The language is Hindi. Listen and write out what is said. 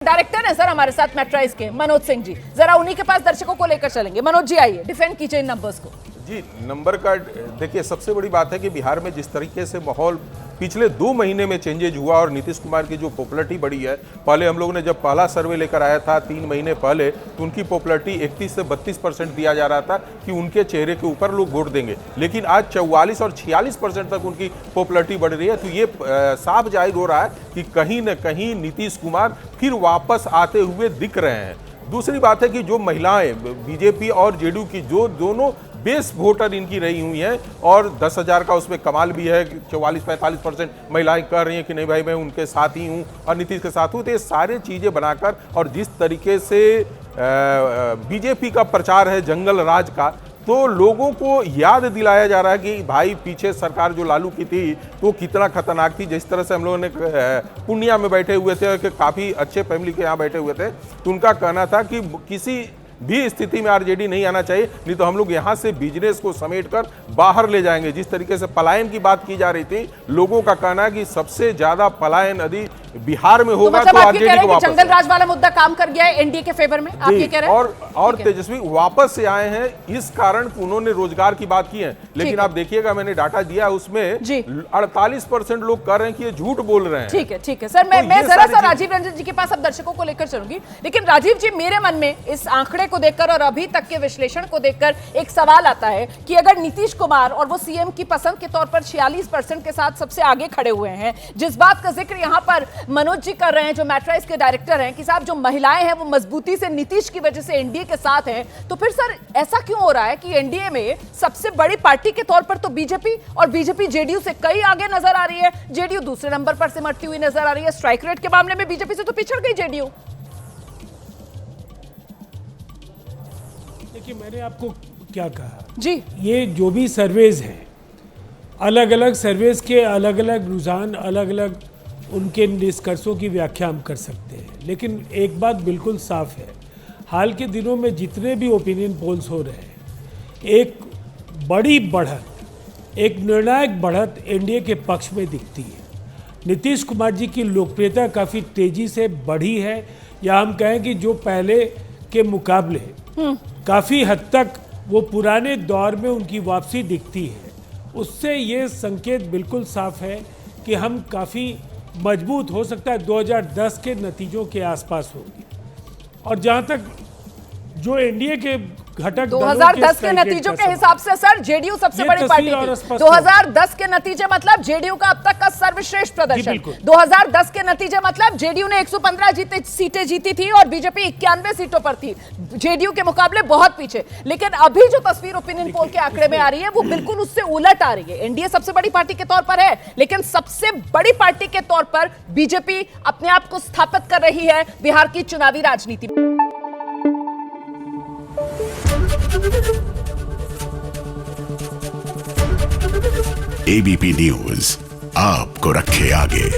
डायरेक्टर है सर हमारे साथ मेट्राइज के मनोज सिंह जी, जरा उन्हीं के पास दर्शकों को लेकर चलेंगे। मनोज जी आइए, डिफेंड कीजिए इन नंबर्स को। जी, नंबर का देखिए, सबसे बड़ी बात है कि बिहार में जिस तरीके से माहौल पिछले 2 महीने में चेंजेज हुआ और नीतीश कुमार की जो पॉपुलरिटी बढ़ी है, पहले हम लोगों ने जब पहला सर्वे लेकर आया था 3 महीने पहले, तो उनकी पॉपुलरिटी 31 से 32% दिया जा रहा था कि उनके चेहरे के ऊपर लोग वोट देंगे, लेकिन आज 44 और 46% तक उनकी पॉपुलरिटी बढ़ रही है। तो ये साफ जाहिर हो रहा है कि कहीं न कहीं नीतीश कुमार फिर वापस आते हुए दिख रहे हैं। दूसरी बात है कि जो महिलाएं बीजेपी और जेडीयू की जो दोनों बेस वोटर इनकी रही हुई हैं, और 10,000 का उसमें कमाल भी है, 44-45% महिलाएं कह रही हैं कि नहीं भाई मैं उनके साथ ही हूं और नीतीश के साथ हूं। तो ये सारी चीज़ें बनाकर और जिस तरीके से बीजेपी का प्रचार है जंगल राज का, तो लोगों को याद दिलाया जा रहा है कि भाई पीछे सरकार जो लालू की थी तो कितना खतरनाक थी। जिस तरह से हम लोगों ने पूर्णिया में बैठे हुए थे कि काफ़ी अच्छे फैमिली के यहाँ बैठे हुए थे, तो उनका कहना था कि किसी भी स्थिति में आरजेडी नहीं आना चाहिए, नहीं तो हम लोग यहाँ से बिजनेस को समेटकर बाहर ले जाएंगे। जिस तरीके से पलायन की बात की जा रही थी, लोगों का कहना है कि सबसे ज्यादा पलायन यदि बिहार में होगा तो आरजेडी को वापस। जंगल राज वाला मुद्दा काम कर गया है एनडीए के फेवर में, आप ये कह रहे हैं? और तेजस्वी वापस से आए हैं, इस कारण उन्होंने रोजगार की बात की है, लेकिन आप देखिएगा मैंने डाटा दिया उसमें 48% लोग कह रहे हैं कि ये झूठ बोल रहे हैं। ठीक है सर, मैं जरा सा राजीव रंजन जी के पास अब दर्शकों को लेकर चलूंगी, लेकिन राजीव जी मेरे मन में इस आंकड़े को देखकर और अभी तक के विश्लेषण को देखकर एक सवाल आता है कि अगर नीतीश कुमार और वो सीएम की पसंद के तौर पर 46% के साथ सबसे आगे खड़े हुए हैं, जिस बात का जिक्र यहां पर मनोज जी कर रहे हैं जो मैट्राइज के डायरेक्टर हैं कि साहब जो महिलाएं हैं वो मजबूती से नीतीश की वजह से एनडीए के साथ हैं, तो फिर सर ऐसा क्यों हो रहा है कि एनडीए में सबसे बड़ी पार्टी के तौर पर तो बीजेपी, और बीजेपी जेडीयू से कई आगे नजर आ रही है, जेडीयू दूसरे नंबर पर सिमटती हुई नजर आ रही है, स्ट्राइक रेट के मामले में बीजेपी से तो पिछड़ गई जेडीयू। देखिए मैंने आपको क्या कहा जी, ये जो भी सर्वेज हैं, अलग अलग सर्वेज के अलग अलग रुझान, अलग अलग उनके निष्कर्षों की व्याख्या हम कर सकते हैं, लेकिन एक बात बिल्कुल साफ है, हाल के दिनों में जितने भी ओपिनियन पोल्स हो रहे हैं, एक बड़ी बढ़त, एक निर्णायक बढ़त एनडीए के पक्ष में दिखती है। नीतीश कुमार जी की लोकप्रियता काफ़ी तेजी से बढ़ी है, या हम कहें कि जो पहले के मुकाबले काफ़ी हद तक वो पुराने दौर में उनकी वापसी दिखती है। उससे ये संकेत बिल्कुल साफ है कि हम काफ़ी मजबूत हो सकता है 2010 के नतीजों के आसपास होगी। और जहाँ तक जो एनडीए के घटक 2010 के नतीजों के हिसाब से सर जेडीयू सबसे बड़ी पार्टी थी। 2010 के नतीजे मतलब जेडीयू का अब तक का सर्वश्रेष्ठ प्रदर्शन। 2010 के नतीजे मतलब जेडीयू ने 115 सीटें जीती थी और बीजेपी 91 सीटों पर थी, जेडीयू के मुकाबले बहुत पीछे। लेकिन अभी जो तस्वीर ओपिनियन पोल के आंकड़े में आ रही है वो बिल्कुल उससे उलट आ रही है। एनडीए सबसे बड़ी पार्टी के तौर पर है, लेकिन सबसे बड़ी पार्टी के तौर पर बीजेपी अपने आप को स्थापित कर रही है बिहार की चुनावी राजनीति में। एबीपी न्यूज आपको रखे आगे।